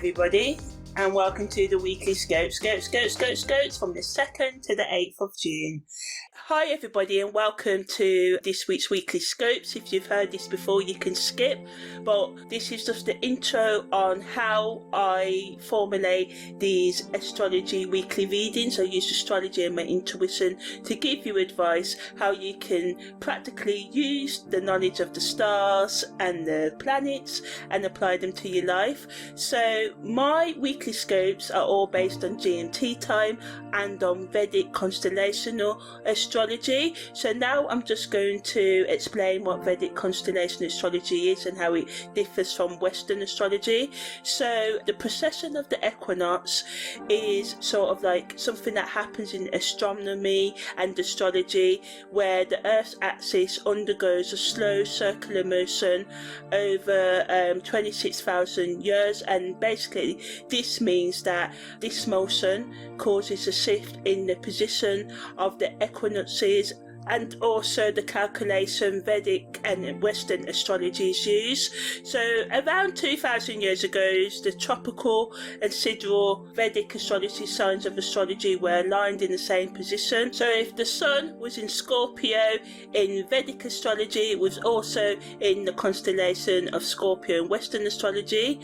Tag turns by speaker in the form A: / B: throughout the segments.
A: everybody, and welcome to the weekly scopes from the 2nd to the 8th of June. Hi everybody, and welcome to this week's weekly scopes. If you've heard this before, you can skip, but this is just the intro on how I formulate these astrology weekly readings. I use astrology and my intuition to give you advice how you can practically use the knowledge of the stars and the planets and apply them to your life. So my weekly scopes are all based on GMT time and on Vedic Constellational Astrology. So now I'm just going to explain what Vedic Constellation Astrology is and how it differs from Western astrology. So the precession of the equinox is sort of like something that happens in astronomy and astrology, where the Earth's axis undergoes a slow circular motion over 26,000 years, and basically this means that this motion causes a shift in the position of the equinoxes, and also the calculation Vedic and Western astrologies use. So around 2,000 years ago, the tropical and sidereal Vedic astrology signs of astrology were aligned in the same position. So if the sun was in Scorpio in Vedic astrology, it was also in the constellation of Scorpio in Western astrology.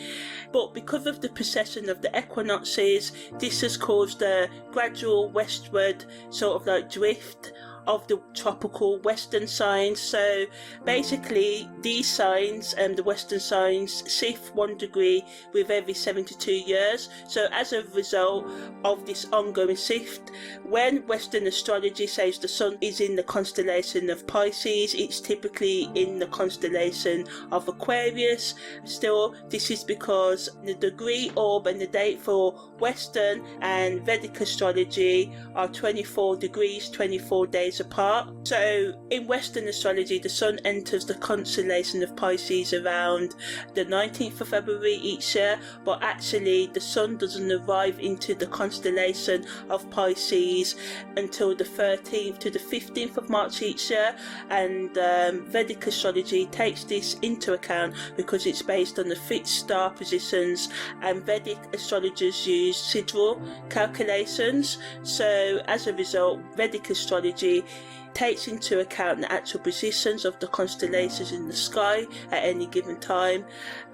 A: But because of the precession of the equinoxes, this has caused a gradual westward sort of like drift of the tropical western signs. So basically these signs and the western signs shift 1 degree with every 72 years. So as a result of this ongoing shift, when Western astrology says the sun is in the constellation of Pisces, it's typically in the constellation of Aquarius. Still, this is because the degree, orb and the date for Western and Vedic astrology are 24 degrees 24 days apart. So in Western astrology, the sun enters the constellation of Pisces around the 19th of February each year, but actually the sun doesn't arrive into the constellation of Pisces until the 13th to the 15th of March each year, and Vedic astrology takes this into account because it's based on the fixed star positions, and Vedic astrologers use sidereal calculations. So as a result, Vedic astrology takes into account the actual positions of the constellations in the sky at any given time,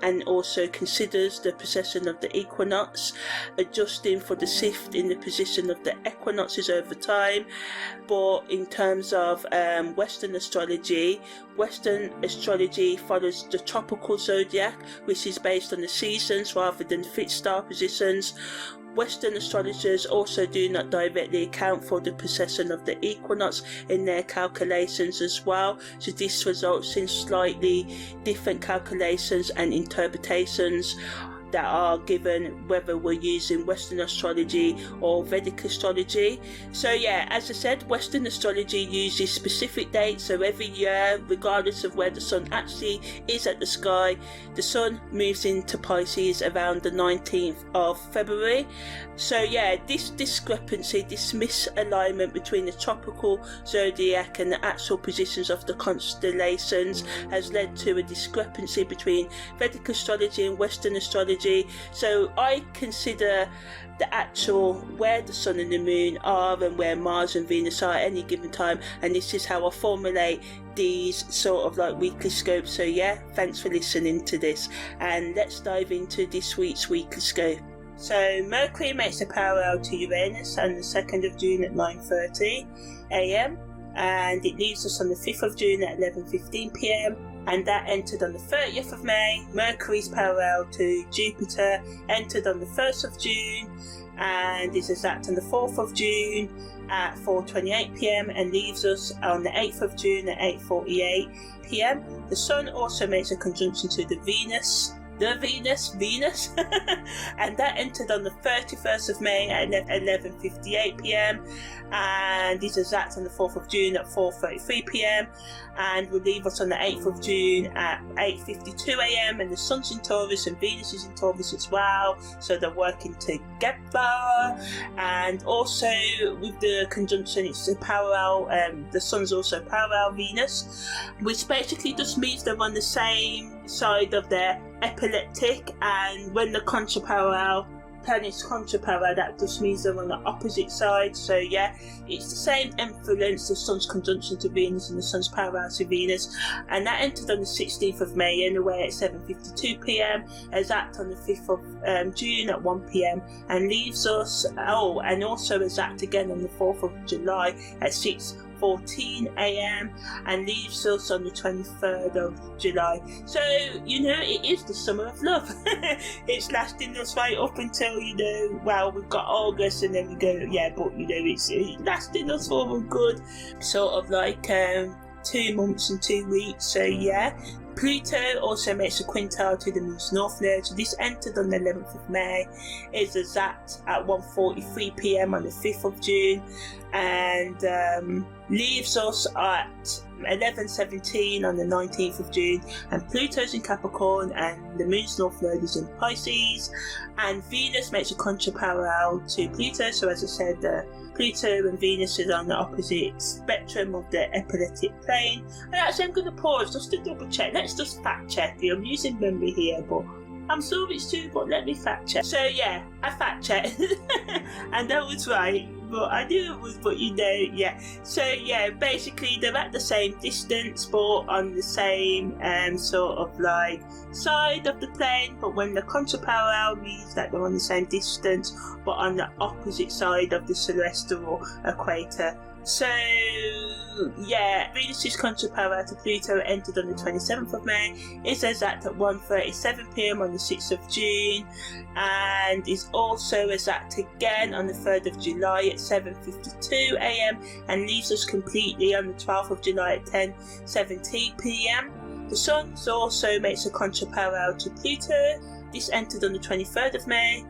A: and also considers the precession of the equinox, adjusting for the shift in the position of the equinoxes over time. But in terms of Western astrology follows the tropical zodiac, which is based on the seasons rather than fixed star positions. Western astrologers also do not directly account for the precession of the equinox in their calculations as well, so this results in slightly different calculations and interpretations that are given whether we're using Western astrology or Vedic astrology. So yeah, as I said, Western astrology uses specific dates, so every year, regardless of where the sun actually is at the sky, the sun moves into Pisces around the 19th of February. So yeah, this discrepancy, this misalignment between the tropical zodiac and the actual positions of the constellations has led to a discrepancy between Vedic astrology and Western astrology. So I consider the actual where the sun and the moon are and where Mars and Venus are at any given time, and this is how I formulate these sort of like weekly scopes. So yeah, thanks for listening to this, and let's dive into this week's weekly scope. So Mercury makes a parallel to Uranus on the 2nd of June at 9:30 AM, and it leaves us on the 5th of June at 11:15 PM. And that entered on the 30th of May. Mercury's parallel to Jupiter entered on the 1st of June and is exact on the 4th of June at 4:28 PM and leaves us on the 8th of June at 8:48 PM. The Sun also makes a conjunction to the Venus, and that entered on the 31st of May at 11:58 PM and is exact on the 4th of June at 4:33 PM and will leave us on the 8th of June at 8:52 AM, and the Sun's in Taurus and Venus is in Taurus as well, so they're working together. And also with the conjunction, it's a parallel, the Sun's also parallel Venus, which basically just means they're on the same side of their epileptic, and when the contraparallel planets contraparallel, that just means they're on the opposite side. So yeah, it's the same influence, the Sun's conjunction to Venus and the Sun's parallel to Venus, and that entered on the 16th of May anyway at 7:52 p.m, exact on the 5th of June at 1 p.m, and leaves us, and also exact again on the 4th of July at 6:14 a.m, and leaves us on the 23rd of July. So, you know, it is the summer of love. It's lasting us right up until, you know, well, we've got August and then we go, yeah, but, you know, it's lasting us for a good sort of like 2 months and 2 weeks. So, yeah. Pluto also makes a quintile to the Moon's North Node. So this entered on the 11th of May, is exact at 1:43 p.m. on the 5th of June, and leaves us at 11:17 on the 19th of June, and Pluto's in Capricorn and the Moon's North Node is in Pisces, and Venus makes a contraparallel to Pluto. So as I said, Pluto and Venus is on the opposite spectrum of the epileptic plane. And actually I'm going to pause just to double check. Let's just fact check. I'm using memory here, but I'm sure it's true, but let me fact check. So yeah, I fact checked and that was right. But I knew it was, but you know, yeah. So yeah, basically they're at the same distance, but on the same sort of like side of the plane. But when the contraparallel means that they're on the same distance, but on the opposite side of the celestial equator. So yeah, Venus's contraparallel to Pluto entered on the 27th of May. It's exact at 1:37 p.m. on the 6th of June, and is also exact again on the 3rd of July at 7:52 a.m. and leaves us completely on the 12th of July at 10:17 p.m. The Sun also makes a contraparallel to Pluto. This entered on the 23rd of May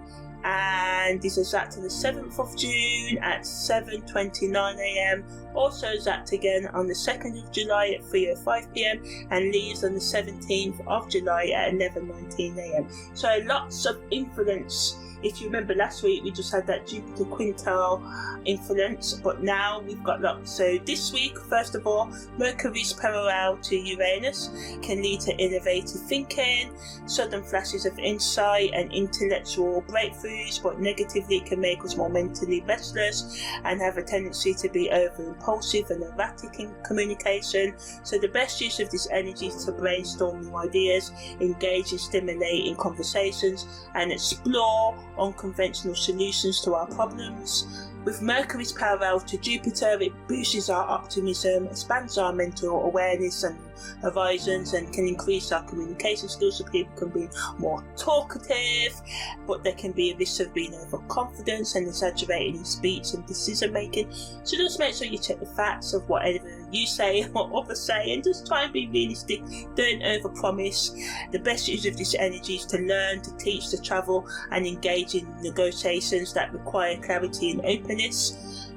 A: and is exact on the 7th of June at 7:29 a.m. Also exact again on the 2nd of July at 3:05 p.m. and leaves on the 17th of July at 11:19 a.m. So lots of influence. If you remember last week, we just had that Jupiter quintile influence, but now we've got lots. So this week, first of all, Mercury's parallel to Uranus can lead to innovative thinking, sudden flashes of insight and intellectual breakthroughs, but negatively it can make us more mentally restless and have a tendency to be over impulsive and erratic in communication. So the best use of this energy is to brainstorm new ideas, engage in stimulating conversations and explore unconventional solutions to our problems. With Mercury's parallel to Jupiter, it boosts our optimism, expands our mental awareness and horizons, and can increase our communication skills so people can be more talkative, but there can be a risk of being overconfident and exaggerating in speech and decision making. So just make sure you check the facts of whatever you say or others say, and just try and be realistic. Don't overpromise. The best use of this energy is to learn, to teach, to travel and engage in negotiations that require clarity and openness.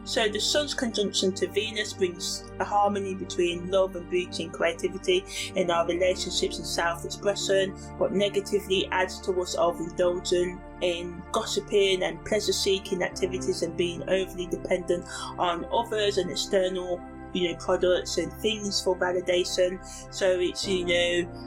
A: So the Sun's conjunction to Venus brings a harmony between love and beauty and creativity in our relationships and self-expression, but negatively adds to us overindulging in gossiping and pleasure-seeking activities and being overly dependent on others and external products and things for validation. So it's,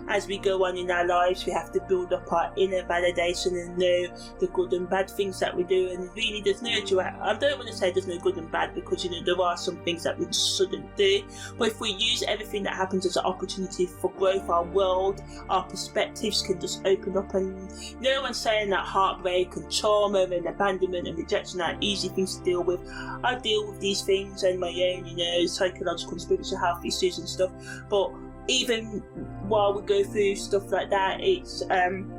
A: as we go on in our lives, we have to build up our inner validation and know the good and bad things that we do. And really, there's no I don't want to say there's no good and bad, because there are some things that we just shouldn't do. But if we use everything that happens as an opportunity for growth, our world, our perspectives can just open up. And no one's saying that heartbreak and trauma and abandonment and rejection are easy things to deal with. I deal with these things and my own, psychological and spiritual health issues and stuff, but even while we go through stuff like that, it's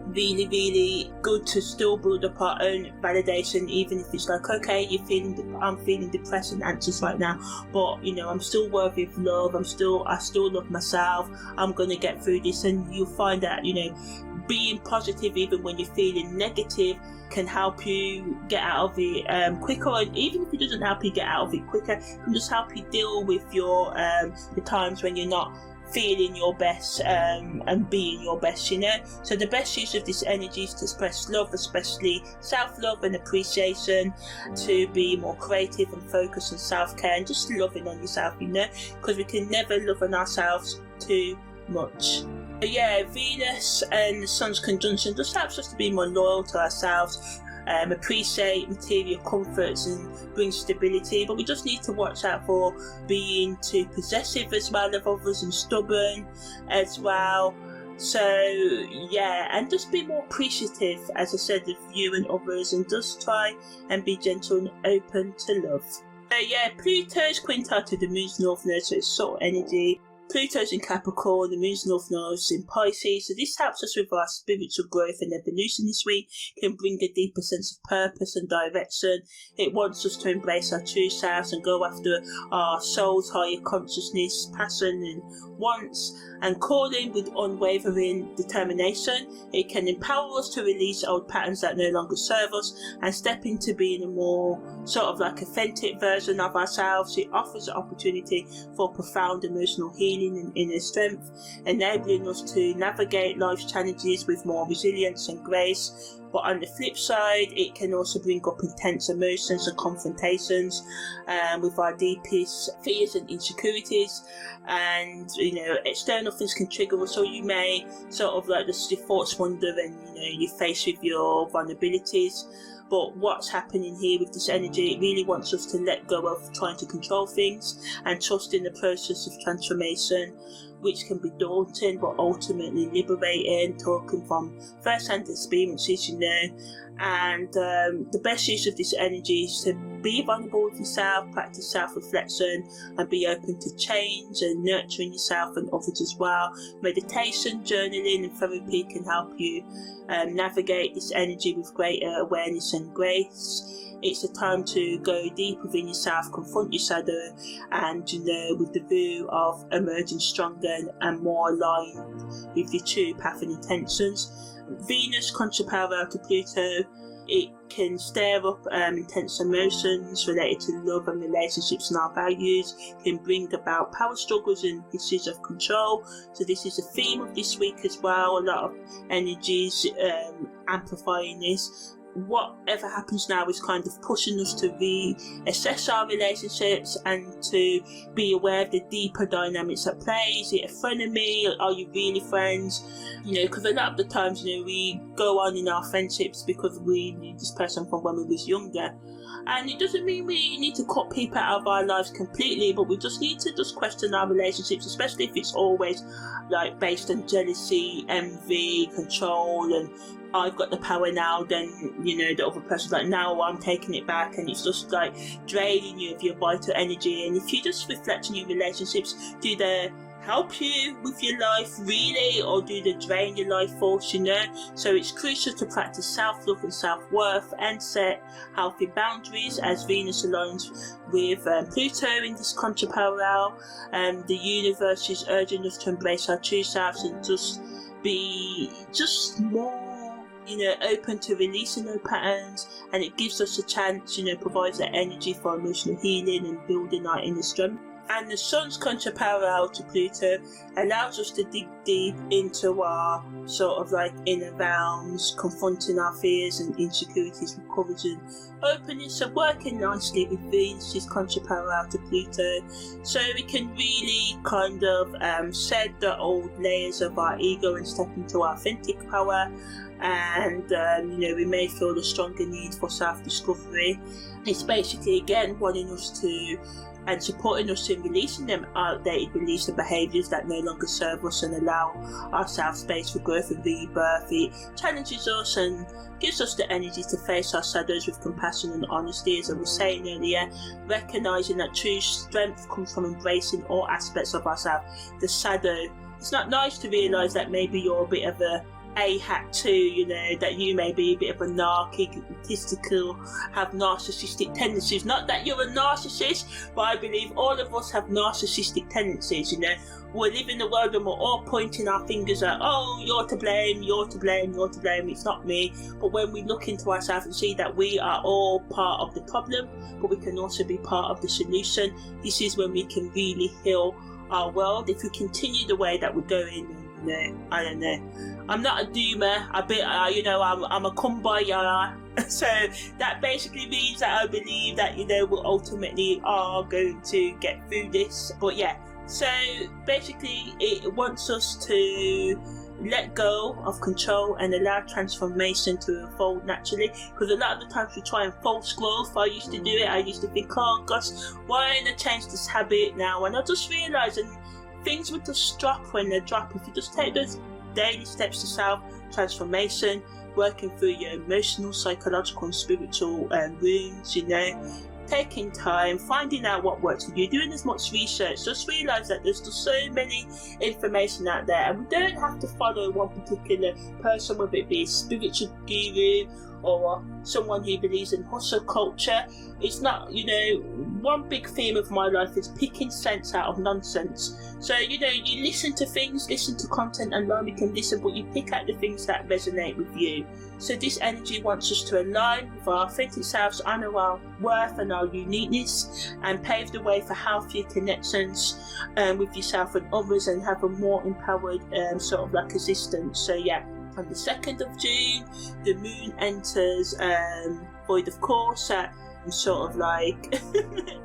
A: really, really good to still build up our own validation, even if it's like, okay, I'm feeling depressed and anxious right now, but I'm still worthy of love. I still love myself. I'm gonna get through this. And you'll find that being positive even when you're feeling negative can help you get out of it quicker. And even if it doesn't help you get out of it quicker, it can just help you deal with your the times when you're not feeling your best and being your best. So the best use of this energy is to express love, especially self-love and appreciation, to be more creative and focused on self-care and just loving on yourself, because we can never love on ourselves too much. But yeah, Venus and the Sun's conjunction just helps us to be more loyal to ourselves, appreciate material comforts and bring stability, but we just need to watch out for being too possessive as well of others and stubborn as well. So yeah, and just be more appreciative, as I said, of you and others, and just try and be gentle and open to love. So yeah, Pluto's quintile to the Moon's North Node, so it's sort of energy. Pluto's in Capricorn, the Moon's North Node is in Pisces, so this helps us with our spiritual growth and evolution this week. It can bring a deeper sense of purpose and direction. It wants us to embrace our true selves and go after our soul's higher consciousness, passion and wants, and calling with unwavering determination. It can empower us to release old patterns that no longer serve us and step into being a more sort of like authentic version of ourselves. It offers an opportunity for profound emotional healing and inner strength, enabling us to navigate life's challenges with more resilience and grace. But on the flip side, it can also bring up intense emotions and confrontations with our deepest fears and insecurities, and external things can trigger us, so you may sort of like just your thoughts wander and you're faced with your vulnerabilities. But what's happening here with this energy, it really wants us to let go of trying to control things and trust in the process of transformation, which can be daunting but ultimately liberating, talking from first-hand experiences, and the best use of this energy is to be vulnerable with yourself, practice self-reflection and be open to change and nurturing yourself and others as well. Meditation, journaling and therapy can help you navigate this energy with greater awareness and grace. It's a time to go deep within yourself, confront your shadow, and with the view of emerging stronger and more aligned with your true path and intentions. Venus contra to Pluto, it can stir up intense emotions related to love and relationships and our values. It can bring about power struggles and issues of control. So this is a theme of this week as well. A lot of energies amplifying this. Whatever happens now is kind of pushing us to reassess our relationships and to be aware of the deeper dynamics at play. Is it a frenemy? Are you really friends? Because a lot of the times, we go on in our friendships because we knew this person from when we was younger. And it doesn't mean we need to cut people out of our lives completely, but we just need to just question our relationships, especially if it's always like based on jealousy, envy, control, and I've got the power now, then the other person's like, now I'm taking it back, and it's just like draining you of your vital energy. And if you just reflect on your relationships, do they help you with your life really, or do they drain your life force? So it's crucial to practice self-love and self-worth and set healthy boundaries, as Venus aligns with Pluto in this contra-parallel. The universe is urging us to embrace our true selves and just be more open to releasing those patterns, and it gives us a chance, provides that energy for emotional healing and building our inner strength. And the Sun's contra-parallel to Pluto allows us to dig deep into our sort of like inner realms, confronting our fears and insecurities with courage and openness, and working nicely with Venus's contra-parallel to Pluto, so we can really kind of shed the old layers of our ego and step into our authentic power. And we may feel a stronger need for self-discovery. It's basically again wanting us to and supporting us in releasing them outdated beliefs and behaviours that no longer serve us, and allow ourselves space for growth and rebirth. It challenges us and gives us the energy to face our shadows with compassion and honesty, as I was saying earlier, recognising that true strength comes from embracing all aspects of ourselves. The shadow, it's not nice to realise that maybe you're a bit of a hat too, that you may be a bit of a egotistical, have narcissistic tendencies. Not that you're a narcissist, but I believe all of us have narcissistic tendencies. We live in a world and we're all pointing our fingers at, oh, you're to blame, you're to blame, you're to blame, it's not me. But when we look into ourselves and see that we are all part of the problem, but we can also be part of the solution, this is when we can really heal our world. If we continue the way that we're going, I don't know. I'm not a doomer. I'm a kumbaya. So that basically means that I believe that we ultimately are going to get through this. But yeah, So basically it wants us to let go of control and allow transformation to unfold naturally, because a lot of the times we try and false growth. I used to do it. I used to think, oh gosh, why don't I change this habit now? And I just realised, and things would just drop when they drop. If you just take those daily steps to self transformation, working through your emotional, psychological and spiritual wounds, taking time, finding out what works for you, doing as much research, just realise that there's just so many information out there, and we don't have to follow one particular person, whether it be a spiritual guru or someone who believes in hustle culture. It's not, one big theme of my life is picking sense out of nonsense. So, you listen to things, listen to content and learn. We can listen, but you pick out the things that resonate with you. So this energy wants us to align with our authentic selves, honour our worth and our uniqueness, and pave the way for healthier connections with yourself and others, and have a more empowered sort of like existence. So yeah, on the 2nd of June, the moon enters void of course at sort of like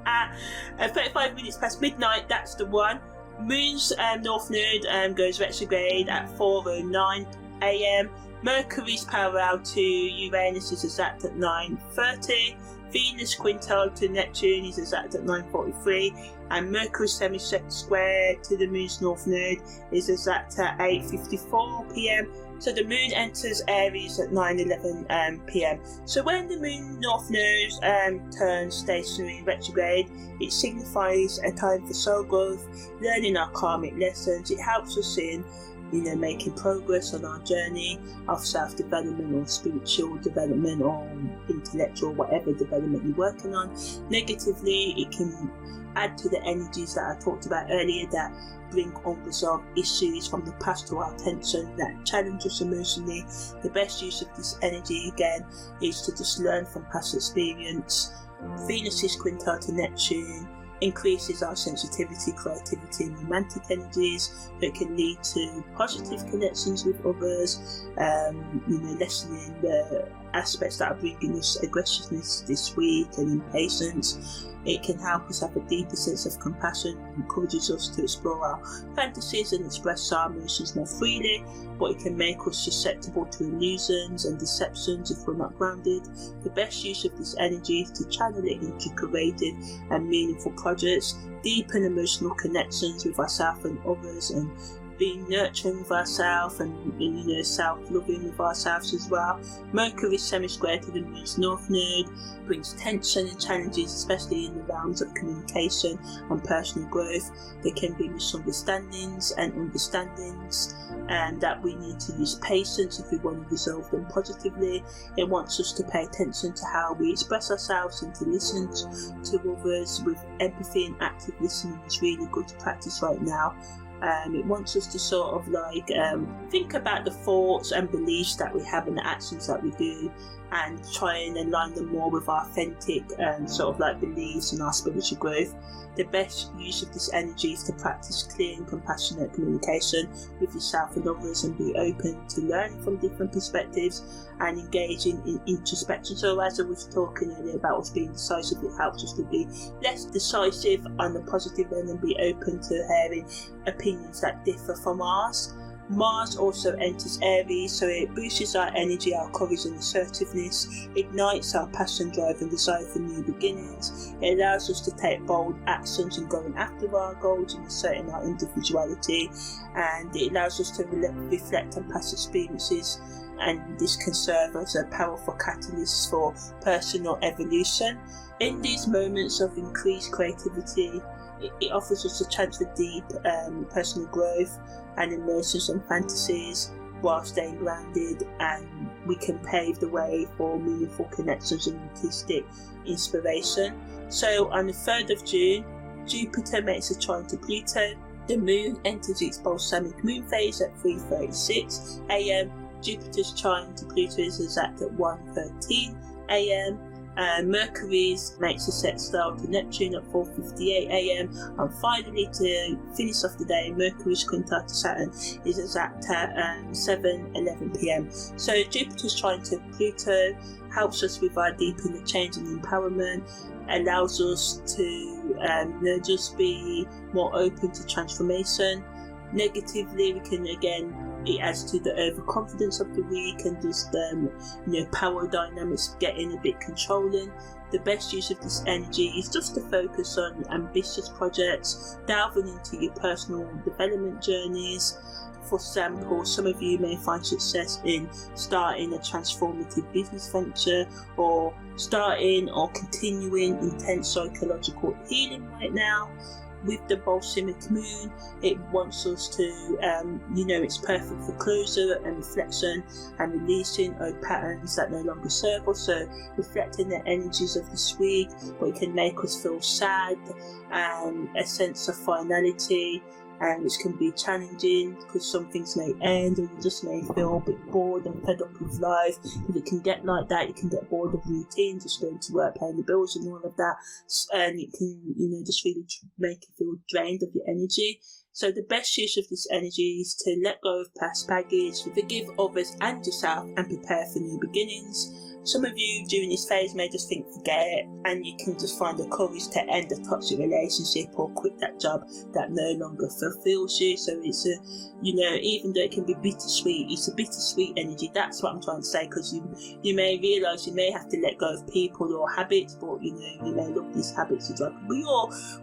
A: at 35 minutes past midnight. That's the one. Moon's north node goes retrograde at 4:09 a.m. Mercury's parallel to Uranus is exact at 9:30. Venus quintile to Neptune is exact at 9:43, and Mercury's semi-square to the Moon's north node is exact at 8:54 p.m. So the Moon enters Aries at 9:11 p.m. So when the Moon north node turns stationary retrograde, it signifies a time for soul growth, learning our karmic lessons. It helps us in making progress on our journey of self-development or spiritual development or intellectual, whatever development you're working on. Negatively, it can add to the energies that I talked about earlier that bring unresolved issues from the past to our attention, that challenge us emotionally. The best use of this energy, again, is to just learn from past experience. Venus's quintile to Neptune increases our sensitivity, creativity and romantic energies that can lead to positive connections with others, lessening the aspects that are bringing us aggressiveness this week and impatience. It can help us have a deeper sense of compassion, encourages us to explore our fantasies and express our emotions more freely, but it can make us susceptible to illusions and deceptions if we're not grounded. The best use of this energy is to channel it into creative and meaningful projects, deepen emotional connections with ourselves and others, and being nurturing with ourselves and self-loving with ourselves as well. Mercury semi-square to the Moon's north node brings tension and challenges, especially in the realms of communication and personal growth. There can be misunderstandings and understandings, and that we need to use patience if we want to resolve them positively. It wants us to pay attention to how we express ourselves and to listen to others with empathy, and active listening is really good to practice right now. It wants us to sort of think about the thoughts and beliefs that we have and the actions that we do, and try and align them more with our authentic beliefs and our spiritual growth. The best use of this energy is to practice clear and compassionate communication with yourself and others, and be open to learning from different perspectives and engaging in introspection. So as I was talking earlier about us being decisive, it helps us to be less decisive on the positive end and be open to hearing opinions that differ from ours. Mars also enters Aries, so it boosts our energy, our courage and assertiveness, ignites our passion, drive and desire for new beginnings. It allows us to take bold actions in going after our goals and asserting our individuality, and it allows us to reflect on past experiences, and this can serve as a powerful catalyst for personal evolution. In these moments of increased creativity, it offers us a chance for deep personal growth and emotions and fantasies while staying grounded, and we can pave the way for meaningful connections and artistic inspiration. So on the 3rd of June, Jupiter makes a trine to Pluto. The moon enters its balsamic moon phase at 3:36 a.m. Jupiter's trine to Pluto is exact at 1:13 a.m. Mercury makes a sextile to Neptune at 4:58 a.m. and finally, to finish off the day, Mercury's quintile to Saturn is exact at 7:11 p.m. So Jupiter's trine to Pluto helps us with our deep inner change and empowerment. allows us to just be more open to transformation. Negatively, we can it adds to the overconfidence of the week and just power dynamics getting a bit controlling. The best use of this energy is just to focus on ambitious projects, delving into your personal development journeys. For example, some of you may find success in starting a transformative business venture, or starting or continuing intense psychological healing right now. With the balsamic moon, it wants us to, it's perfect for closure and reflection and releasing old patterns that no longer serve us. So reflecting the energies of this week, but it can make us feel sad and a sense of finality, and which can be challenging because some things may end and you just may feel a bit bored and fed up with life. Because it can get like that, you can get bored of routine, just going to work, paying the bills and all of that, and it can just really make you feel drained of your energy. So the best use of this energy is to let go of past baggage, forgive others and yourself, and prepare for new beginnings. Some of you during this phase may just think forget it, and you can just find the courage to end a toxic relationship or quit that job that no longer fulfills you. So it's even though it can be bittersweet, it's a bittersweet energy. That's what I'm trying to say, because you may realise you may have to let go of people or habits, but you may love these habits as well.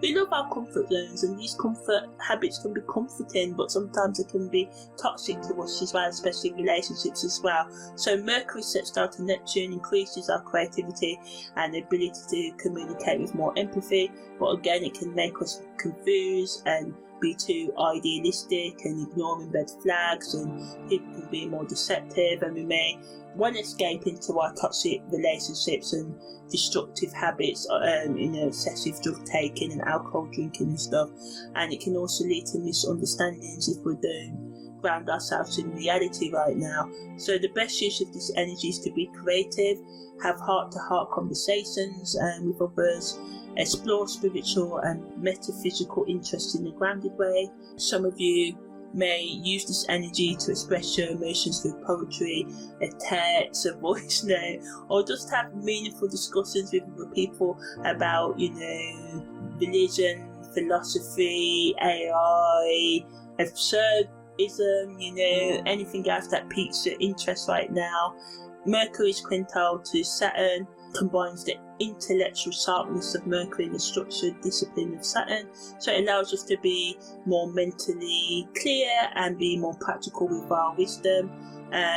A: We love our comfort zones, and these comfort habits can be comforting, but sometimes it can be toxic to us as well, especially relationships as well. So Mercury sextile to Neptune increases our creativity and the ability to communicate with more empathy, but again it can make us confused and be too idealistic and ignoring red flags, and people can be more deceptive, and we may want to escape into our toxic relationships and destructive habits, excessive drug taking and alcohol drinking and stuff, and it can also lead to misunderstandings if we don't ground ourselves in reality right now. So the best use of this energy is to be creative, have heart-to-heart conversations with others, explore spiritual and metaphysical interests in a grounded way. Some of you may use this energy to express your emotions through poetry, a text, a voice note, or just have meaningful discussions with other people about, religion, philosophy, AI, absurd anything else that piques your interest right now. Mercury's quintile to Saturn combines the intellectual sharpness of Mercury and the structured discipline of Saturn, so it allows us to be more mentally clear and be more practical with our wisdom.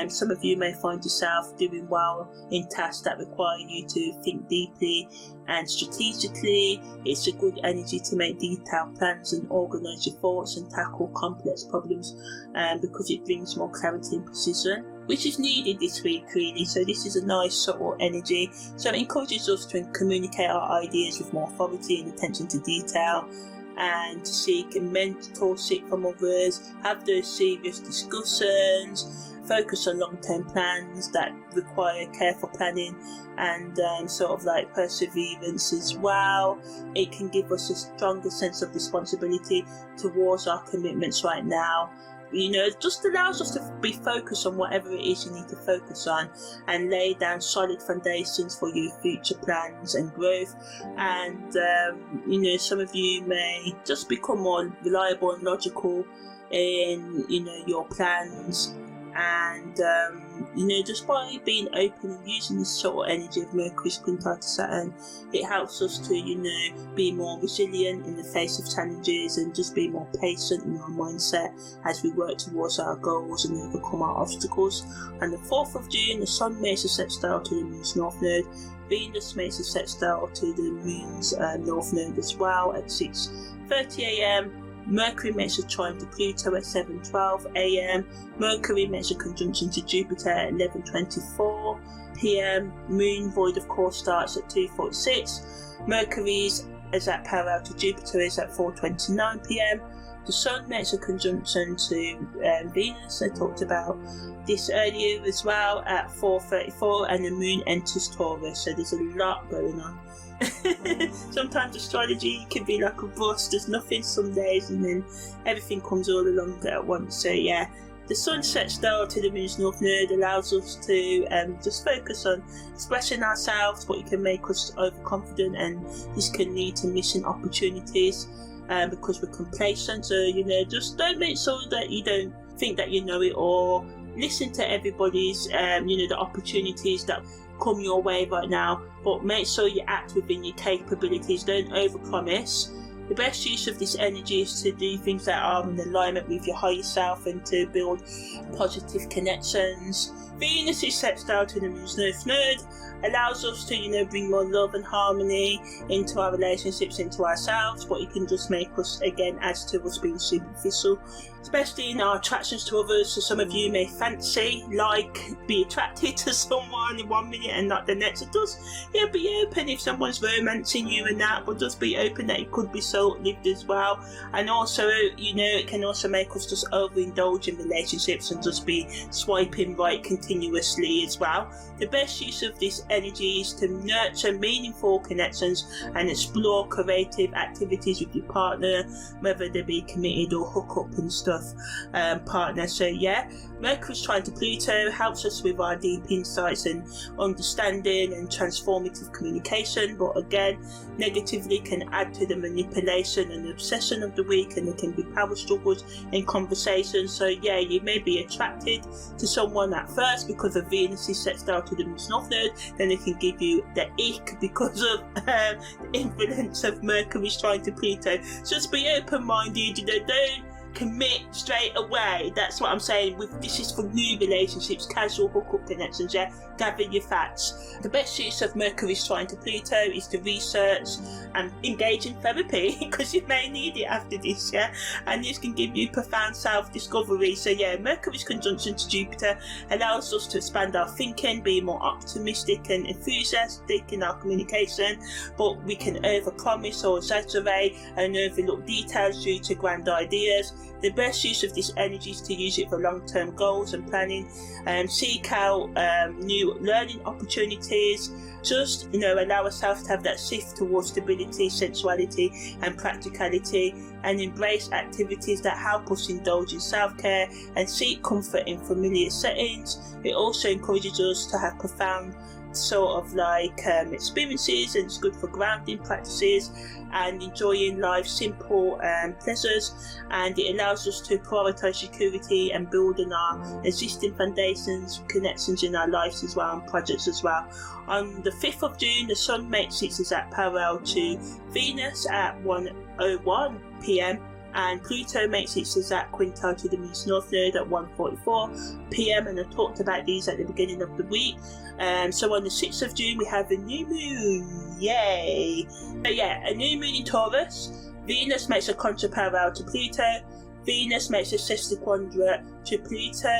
A: Some of you may find yourself doing well in tasks that require you to think deeply and strategically. It's a good energy to make detailed plans and organise your thoughts and tackle complex problems, because it brings more clarity and precision, which is needed this week really. So this is a nice subtle energy, so it encourages us to communicate our ideas with more authority and attention to detail, and to seek mentorship from others, have those serious discussions, focus on long-term plans that require careful planning and perseverance as well. It can give us a stronger sense of responsibility towards our commitments right now. It just allows us to be focused on whatever it is you need to focus on and lay down solid foundations for your future plans and growth. And some of you may just become more reliable and logical in your plans, and just by being open and using this sort of energy of Mercury's quintile to Saturn, it helps us to be more resilient in the face of challenges and just be more patient in our mindset as we work towards our goals and overcome our obstacles. And the 4th of June, the Sun makes a sextile to the Moon's North Node, Venus makes a sextile to the Moon's North Node as well at 6:30 a.m. Mercury makes a trine to Pluto at 7:12 a.m. Mercury makes a conjunction to Jupiter at 11:24 p.m. Moon void of course starts at 2:46. Mercury's exact parallel to Jupiter is at 4:29 p.m. The Sun makes a conjunction to Venus. I talked about this earlier as well at 4:34, and the Moon enters Taurus. So there's a lot going on. Sometimes astrology can be like a bus. There's nothing some days, and then everything comes all along at once. So yeah, The sun sets star to the moon's north node allows us to just focus on expressing ourselves, but it can make us overconfident, and this can lead to missing opportunities because we're complacent. So, just don't make sure that you don't think that you know it all. Listen to everybody's, the opportunities that come your way right now, but make sure you act within your capabilities. Don't overpromise. The best use of this energy is to do things that are in alignment with your higher self and to build positive connections. Venus is set down to the moon's north node, allows us to, bring more love and harmony into our relationships, into ourselves, but it can just make us, again, add to us being superficial, especially in our attractions to others. So some of you may fancy, be attracted to someone in 1 minute and not the next. It does, be open if someone's romancing you and that, but just be open that it could be short-lived as well. And also, it can also make us just overindulge in relationships and just be swiping right continuously as well. The best use of this energy is to nurture meaningful connections and explore creative activities with your partner, whether they be committed or hook up and stuff, partner. So Mercury's trine to Pluto helps us with our deep insights and understanding and transformative communication, but again, negatively can add to the manipulation and obsession of the week, and there can be power struggles in conversation. So you may be attracted to someone at first because of Venus is set down to the moon's north node, then it can give you the ick because of the influence of Mercury's trine to Pluto. So just be open-minded, don't commit straight away. That's what I'm saying. This is for new relationships, casual hookup connections. Gather your facts. The best use of Mercury's trine to Pluto is to research and engage in therapy because you may need it after this, and this can give you profound self-discovery. So Mercury's conjunction to Jupiter allows us to expand our thinking, be more optimistic and enthusiastic in our communication, but we can overpromise or exaggerate and overlook details due to grand ideas. The best use of this energy is to use it for long-term goals and planning, seek out new learning opportunities, just allow ourselves to have that shift towards stability, sensuality and practicality, and embrace activities that help us indulge in self-care and seek comfort in familiar settings. It also encourages us to have profound experiences, and it's good for grounding practices and enjoying life's simple pleasures, and it allows us to prioritise security and build on our existing foundations, connections in our lives as well, and projects as well. On the 5th of June, the Sun makes its exact parallel to Venus at 1:01 p.m. and Pluto makes its exact quintile to the moon's north node at 1:44 p.m. and I talked about these at the beginning of the week. So on the 6th of June we have a new moon, yay! So a new moon in Taurus. Venus makes a contra-parallel to Pluto. Venus makes a sesquiquadrate to Pluto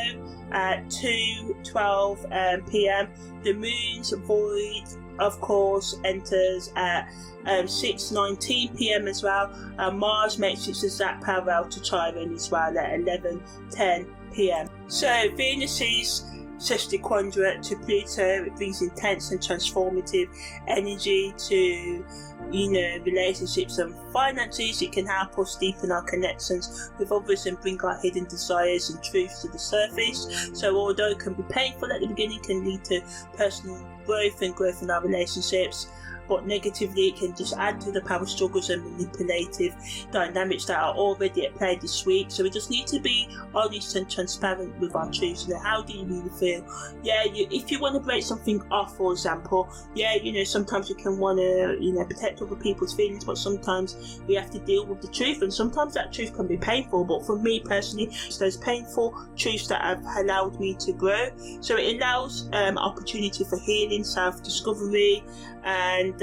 A: at 2:12 p.m. The moon's void, of course, enters at 6:19 p.m. as well. Mars makes its exact parallel to Chiron as well at 11:10 p.m. So Venus's sesquiquadrate to Pluto, it brings intense and transformative energy to relationships and finances. It can help us deepen our connections with others and bring our hidden desires and truths to the surface. So although it can be painful at the beginning, it can lead to personal growth and growth in our relationships, but negatively it can just add to the power struggles and manipulative dynamics that are already at play this week. So we just need to be honest and transparent with our truths. How do you really feel? If you want to break something off, for example, sometimes you can want to protect other people's feelings, but sometimes we have to deal with the truth, and sometimes that truth can be painful. But for me personally, it's those painful truths that have allowed me to grow. So it allows opportunity for healing, self-discovery, and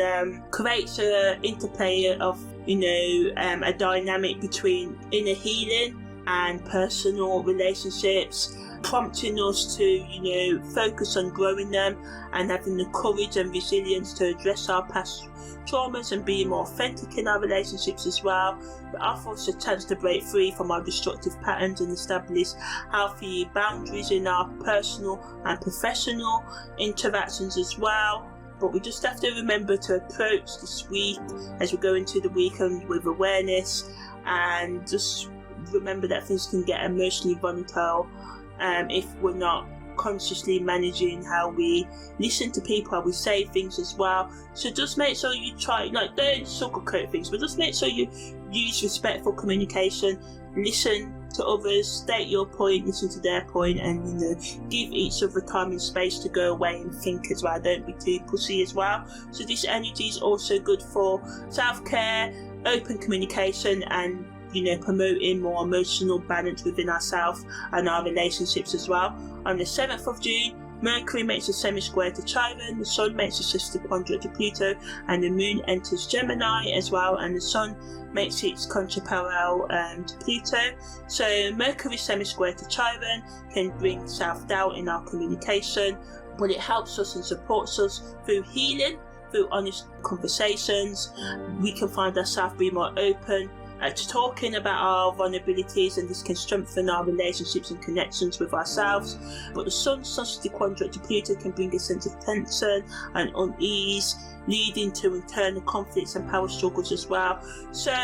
A: creates an interplay of a dynamic between inner healing and personal relationships, prompting us to focus on growing them and having the courage and resilience to address our past traumas and being more authentic in our relationships as well. It offers us a chance to break free from our destructive patterns and establish healthy boundaries in our personal and professional interactions as well. But we just have to remember to approach this week as we go into the weekend with awareness, and just remember that things can get emotionally volatile if we're not consciously managing how we listen to people, how we say things as well. So just make sure you try, don't sugarcoat things, but just make sure you use respectful communication, listen to others, state your point, listen to their point, and give each other time and space to go away and think as well. Don't be too pussy as well. So this energy is also good for self-care, open communication, and promoting more emotional balance within ourselves and our relationships as well. On the 7th of June, Mercury makes a semi-square to Chiron, the Sun makes a sister quadrant to Pluto, and the Moon enters Gemini as well, and the Sun makes its contraparallel to Pluto. So Mercury semi-square to Chiron can bring self-doubt in our communication, but it helps us and supports us through healing, through honest conversations. We can find ourselves being more open to talking about our vulnerabilities, and this can strengthen our relationships and connections with ourselves. But the Sun's quadrant to Pluto can bring a sense of tension and unease, leading to internal conflicts and power struggles as well. So,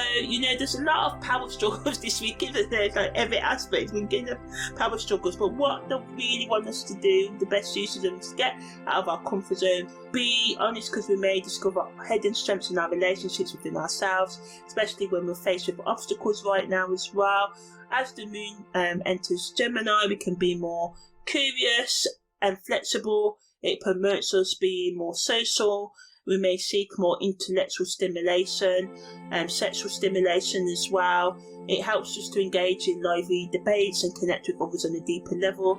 A: there's a lot of power struggles this week, isn't there? Like every aspect, we're getting power struggles. But what they really want us to do, the best use of them, is to get out of our comfort zone. Be honest, because we may discover hidden strengths in our relationships within ourselves, especially when we're faced with obstacles right now as well. As the Moon enters Gemini, we can be more curious and flexible. It promotes us being more social. We may seek more intellectual stimulation and sexual stimulation as well. It helps us to engage in lively debates and connect with others on a deeper level.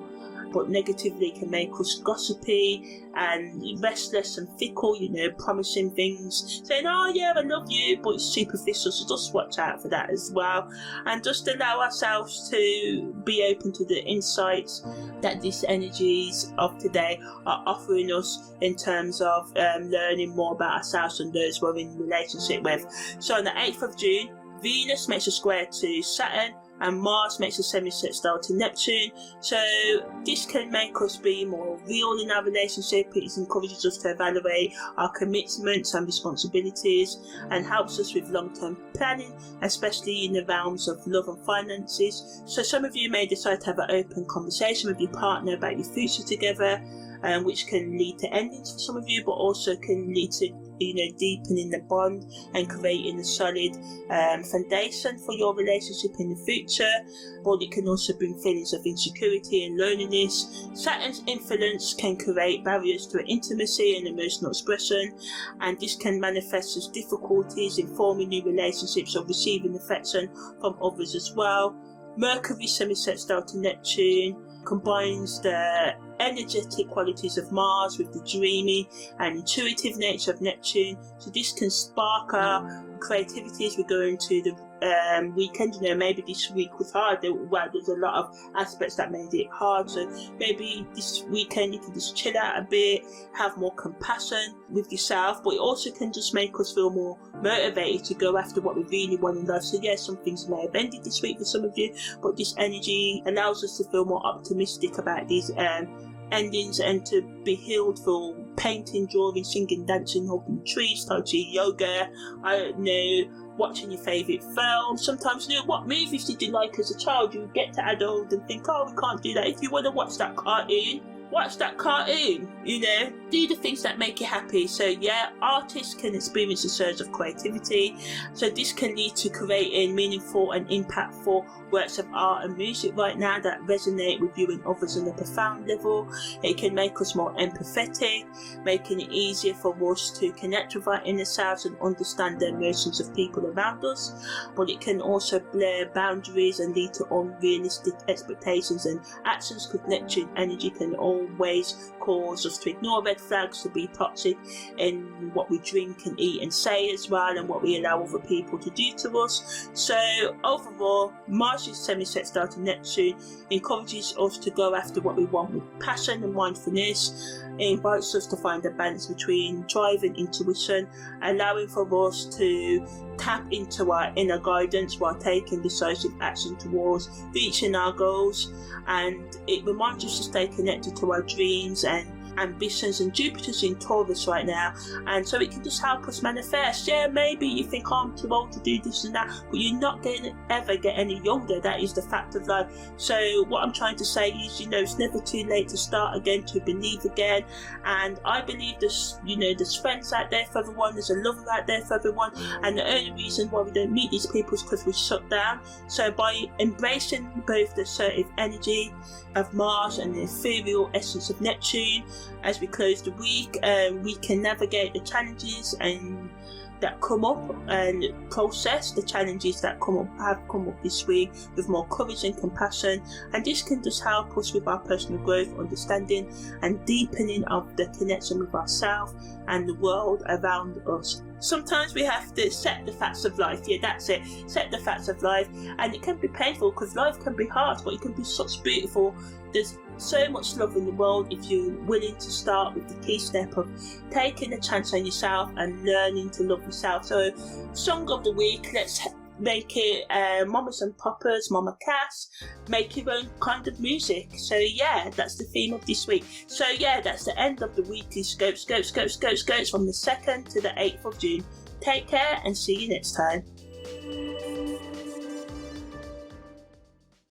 A: But negatively can make us gossipy and restless and fickle, promising things, saying, oh yeah, I love you, but it's superficial, so just watch out for that as well. And just allow ourselves to be open to the insights that these energies of today are offering us in terms of learning more about ourselves and those we're in relationship with. So on the 8th of June, Venus makes a square to Saturn, and Mars makes a semi-sextile to Neptune. So this can make us be more real in our relationship. It encourages us to evaluate our commitments and responsibilities, and helps us with long-term planning, especially in the realms of love and finances. So some of you may decide to have an open conversation with your partner about your future together, which can lead to endings for some of you, but also can lead to deepening the bond and creating a solid foundation for your relationship in the future. But it can also bring feelings of insecurity and loneliness. Saturn's influence can create barriers to intimacy and emotional expression, and this can manifest as difficulties in forming new relationships or receiving affection from others as well. Mercury semi-sextile to Neptune combines the energetic qualities of Mars with the dreamy and intuitive nature of Neptune. So this can spark our creativity as we go into the weekend. Maybe this week was hard. There's a lot of aspects that made it hard. So maybe this weekend you can just chill out a bit, have more compassion with yourself. But it also can just make us feel more motivated to go after what we really want in life. So yes, some things may have ended this week for some of you, but this energy allows us to feel more optimistic about these endings, and to be healed for painting, drawing, singing, dancing, hugging trees, tai chi, yoga, I don't know, watching your favourite film. Sometimes, what movies did you like as a child? You get to adult and think, oh, we can't do that. If you want to watch that cartoon, watch that cartoon, do the things that make you happy. So yeah, artists can experience a surge of creativity, so this can lead to creating meaningful and impactful works of art and music right now that resonate with you and others on a profound level. It can make us more empathetic, making it easier for us to connect with our inner selves and understand the emotions of people around us. But it can also blur boundaries and lead to unrealistic expectations and actions, because Neptune energy can always cause us to ignore red flags, to be toxic in what we drink and eat and say as well, and what we allow other people to do to us. So overall, Mars' semi-sextile to Neptune encourages us to go after what we want with passion and mindfulness. It invites us to find a balance between drive and intuition, allowing for us to tap into our inner guidance while taking decisive action towards reaching our goals. And it reminds us to stay connected to our dreams and ambitions, and Jupiter's in Taurus right now, and so it can just help us manifest. Yeah, maybe you think, oh, I'm too old to do this and that, but you're not going to ever get any younger. That is the fact of life. So what I'm trying to say is, it's never too late to start again, to believe again, and I believe there's friends out there for everyone, there's a lover out there for everyone, and the only reason why we don't meet these people is because we're shut down. So by embracing both the assertive energy of Mars and the ethereal essence of Neptune as we close the week, we can navigate the challenges that come up and process the challenges that have come up this week with more courage and compassion, and this can just help us with our personal growth, understanding and deepening of the connection with ourselves and the world around us. Sometimes we have to accept the facts of life. Yeah, that's it, accept the facts of life, and it can be painful because life can be hard, but it can be such beautiful. There's so much love in the world if you're willing to start with the key step of taking a chance on yourself and learning to love yourself. So, song of the week, let's make it Mamas and Papas, Mama Cass, make your own kind of music. So yeah, that's the theme of this week. So yeah, that's the end of the weekly scopes from the 2nd to the 8th of June. Take care and see you next time.